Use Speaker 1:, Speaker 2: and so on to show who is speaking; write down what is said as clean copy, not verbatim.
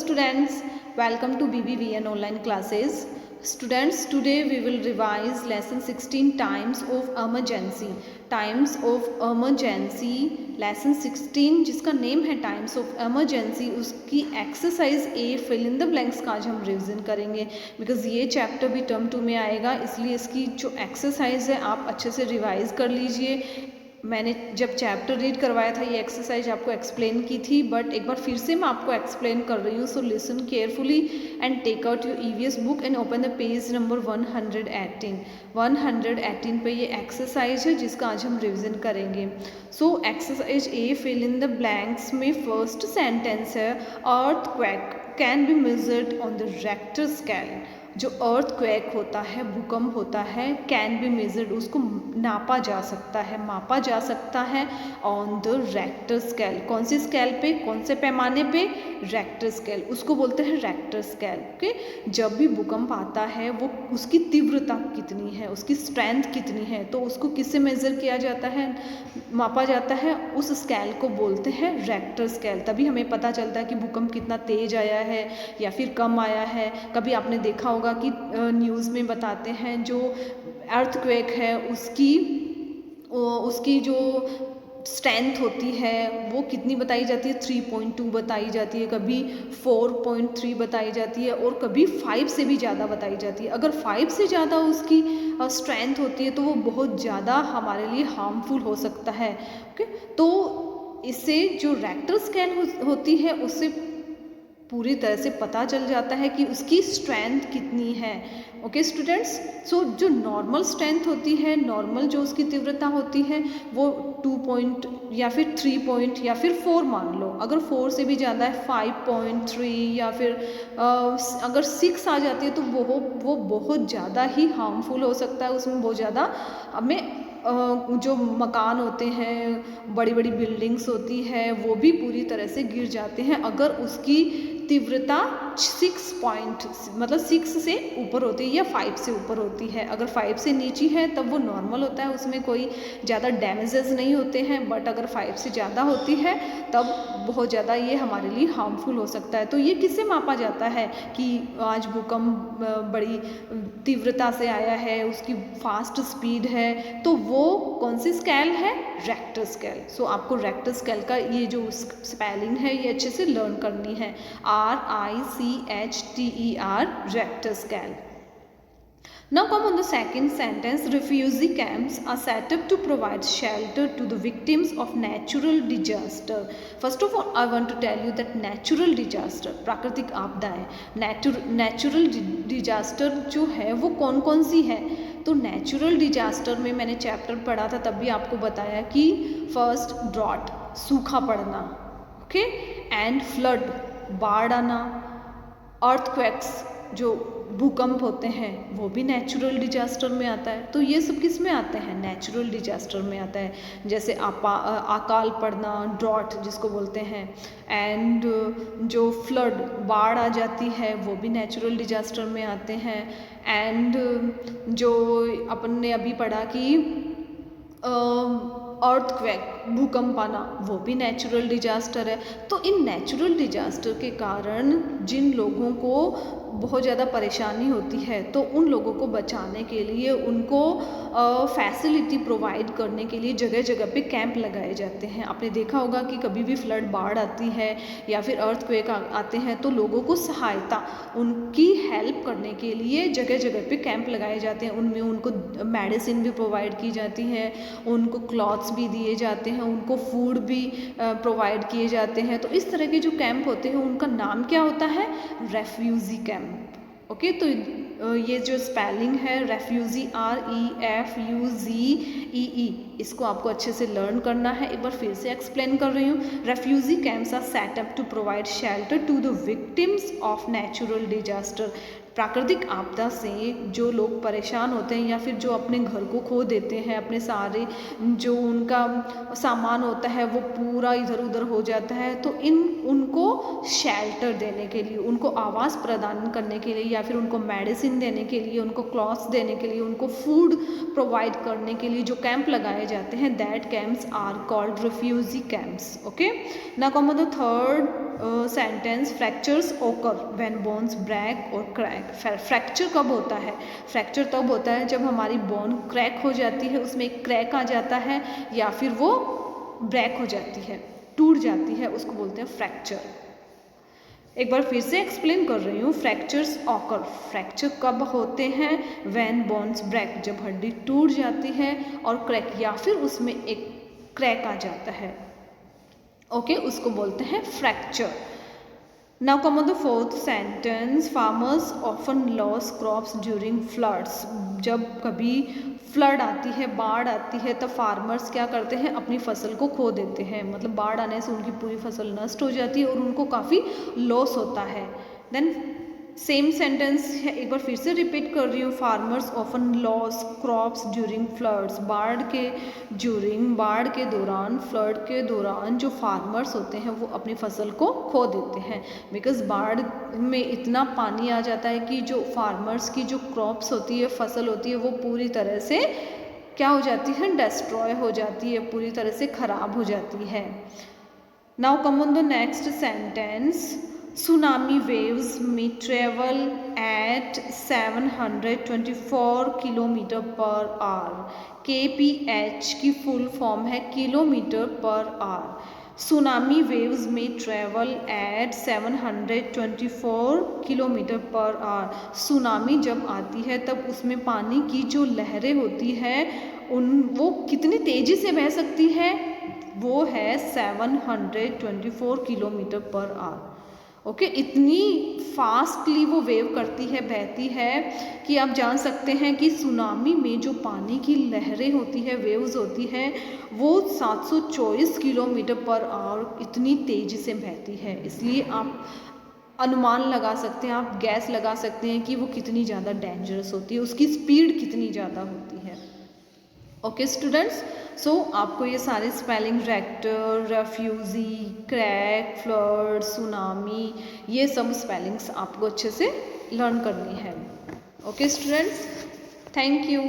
Speaker 1: students, welcome to BBVN online classes. Students, today we will revise lesson 16 times of emergency. Times of emergency lesson 16 जिसका name है times of emergency, उसकी exercise A fill in the blanks का आज हम revision करेंगे because ये chapter भी term 2 में आएगा, इसलिए इसकी जो एक्सरसाइज है आप अच्छे से रिवाइज कर लीजिए। मैंने जब चैप्टर रीड करवाया था ये एक्सरसाइज आपको एक्सप्लेन की थी, बट एक बार फिर से मैं आपको एक्सप्लेन कर रही हूँ। So listen carefully and take out your EVS book and open the page number 118। 118 पे ये एक्सरसाइज है जिसका आज हम रिवीजन करेंगे। So exercise A fill in the blanks में फर्स्ट सेंटेंस है earthquake can be measured on the Richter scale. जो अर्थक्वेक होता है, भूकंप होता है, कैन बी मेजर्ड, उसको नापा जा सकता है, मापा जा सकता है ऑन द रेक्टर स्केल। कौन सी स्केल पे, कौन से पैमाने पे? रेक्टर स्केल, उसको बोलते हैं रेक्टर स्केल। ओके, जब भी भूकंप आता है वो उसकी तीव्रता कितनी है, उसकी स्ट्रेंथ कितनी है, तो उसको किससे मेजर किया जाता है, मापा जाता है, उस स्केल को बोलते हैं रेक्टर स्केल। तभी हमें पता चलता है कि भूकंप कितना तेज आया है या फिर कम आया है। कभी आपने देखा होगा कि न्यूज़ में बताते हैं जो अर्थक्वेक है उसकी जो स्ट्रेंथ होती है वो कितनी बताई जाती है, 3.2 बताई जाती है, कभी 4.3 बताई जाती है और कभी 5 से भी ज़्यादा बताई जाती है। अगर 5 से ज़्यादा उसकी स्ट्रेंथ होती है तो वो बहुत ज़्यादा हमारे लिए हार्मफुल हो सकता है। ओके, तो इससे जो रेक्टर स्केल होती है उससे पूरी तरह से पता चल जाता है कि उसकी स्ट्रेंथ कितनी है। ओके स्टूडेंट्स, सो जो नॉर्मल स्ट्रेंथ होती है, नॉर्मल जो उसकी तीव्रता होती है वो 2 पॉइंट या फिर 3 पॉइंट या फिर 4 मान लो। अगर 4 से भी ज़्यादा है 5.3 या फिर अगर 6 आ जाती है तो वो बहुत ज़्यादा ही हार्मफुल हो सकता है। उसमें बहुत ज़्यादा हमें जो मकान होते हैं, बड़ी बड़ी बिल्डिंग्स होती है, वो भी पूरी तरह से गिर जाते हैं अगर उसकी तीव्रता 6 से ऊपर होती है या 5 से ऊपर होती है। अगर 5 से नीचे है तब वो नॉर्मल होता है, उसमें कोई ज़्यादा डैमेजेस नहीं होते हैं, बट अगर 5 से ज़्यादा होती है तब बहुत ज़्यादा ये हमारे लिए हार्मफुल हो सकता है। तो ये किससे मापा जाता है कि आज भूकंप बड़ी तीव्रता से आया है, उसकी फास्ट स्पीड है, तो वो कौन सी स्केल है, रेक्टर स्केल। सो आपको रेक्टर स्केल का ये जो स्पेलिंग है ये अच्छे से लर्न करनी है, RICHTER, Richter scale. Now come on the second sentence. Refugee camps are set up to provide shelter to the victims of natural disaster. First of all, I want to tell you that natural disaster, प्राकृतिक आपदाएं, natural disaster जो है वो कौन कौन सी है। तो natural disaster में मैंने चैप्टर पढ़ा था तब भी आपको बताया कि फर्स्ट ड्रॉट, सूखा पड़ना, ओके, एंड फ्लड, बाढ़ आना, अर्थक्वेक्स जो भूकंप होते हैं वो भी नेचुरल डिजास्टर में आता है। तो ये सब किस में आते हैं, नेचुरल डिजास्टर में आता है। जैसे अकाल पड़ना, ड्रॉट जिसको बोलते हैं, एंड जो फ्लड, बाढ़ आ जाती है, वो भी नेचुरल डिजास्टर में आते हैं। एंड जो अपन ने अभी पढ़ा कि अर्थक्वेक, भूकंप आना, वो भी नेचुरल डिजास्टर है। तो इन नेचुरल डिजास्टर के कारण जिन लोगों को बहुत ज़्यादा परेशानी होती है तो उन लोगों को बचाने के लिए, उनको फैसिलिटी प्रोवाइड करने के लिए जगह जगह पे कैंप लगाए जाते हैं। आपने देखा होगा कि कभी भी फ्लड, बाढ़ आती है या फिर अर्थक्वेक आते हैं तो लोगों को सहायता, उनकी हेल्प करने के लिए जगह जगह पे कैंप लगाए जाते हैं। उनमें उनको मेडिसिन भी प्रोवाइड की जाती है, उनको क्लॉथ्स भी दिए जाते हैं, उनको फूड भी प्रोवाइड किए जाते हैं। तो इस तरह के जो कैंप होते हैं उनका नाम क्या होता है, रेफ्यूजी कैंप। ओके, तो ये जो स्पेलिंग है रेफ्यूजी, REFUGEE, इसको आपको अच्छे से लर्न करना है। एक बार फिर से एक्सप्लेन कर रही हूँ। Refugee camps are set up to provide shelter to the victims of natural disaster. प्राकृतिक आपदा से जो लोग परेशान होते हैं या फिर जो अपने घर को खो देते हैं, अपने सारे जो उनका सामान होता है वो पूरा इधर उधर हो जाता है, तो उनको शेल्टर देने के लिए, उनको आवास प्रदान करने के लिए या फिर उनको मेडिसिन देने के लिए, उनको क्लॉथ्स देने के लिए, उनको फूड प्रोवाइड करने के लिए जो कैंप लगाए जाते हैं, that camps are called refugee camps. Okay, now come on the third sentence fractures occur when bones break और क्रैक। फ्रैक्चर कब होता है? फ्रैक्चर तब होता है जब हमारी बोन क्रैक हो जाती है, उसमें एक क्रैक आ जाता है या फिर वो ब्रेक हो जाती है, टूट जाती है, उसको बोलते हैं फ्रैक्चर। एक बार फिर से एक्सप्लेन कर रही हूँ। फ्रैक्चर्स ऑकर, फ्रैक्चर कब होते हैं? व्हेन बोन्स ब्रेक, जब हड्डी टूट जाती है, और क्रैक या फिर उसमें एक क्रैक आ जाता है, ओके, उसको बोलते हैं fracture. Now come on the fourth sentence, farmers often loss crops during floods. जब कभी फ्लड आती है, बाढ़ आती है, तब फार्मर्स क्या करते हैं? अपनी फसल को खो देते हैं, मतलब बाढ़ आने से उनकी पूरी फसल नष्ट हो जाती है और उनको काफ़ी लॉस होता है। देन सेम सेंटेंस एक बार फिर से रिपीट कर रही हूँ। Farmers often loss crops during floods, बाढ़ के दौरान, फ्लड के दौरान जो फार्मर्स होते हैं वो अपनी फसल को खो देते हैं, बिकॉज बाढ़ में इतना पानी आ जाता है कि जो फार्मर्स की जो क्रॉप्स होती है, फसल होती है, वो पूरी तरह से क्या हो जाती है? डिस्ट्रॉय हो जाती है, पूरी तरह से खराब हो जाती है। Now come on the next sentence, Tsunami waves may travel at 724 kilometre per hour. KPH की फुल फॉर्म है kilometre per hour. Tsunami waves में travel at 724 kilometre per hour. Tsunami जब आती है तब उसमें पानी की जो लहरें होती है वो कितनी तेज़ी से बह सकती है? वो है 724 किलोमीटर पर आवर। ओके, इतनी फास्टली वो वेव करती है, बहती है कि आप जान सकते हैं कि सुनामी में जो पानी की लहरें होती है, वेव्स होती हैं, वो 724 किलोमीटर पर आवर इतनी तेज़ी से बहती है। इसलिए आप अनुमान लगा सकते हैं, आप गैस लगा सकते हैं कि वो कितनी ज़्यादा डेंजरस होती है, उसकी स्पीड कितनी ज़्यादा होती है। ओके स्टूडेंट्स, सो आपको ये सारे spelling, Richter, refugee, crack, flood, tsunami, ये सब स्पेलिंग्स आपको अच्छे से लर्न करनी है। Okay students, thank you.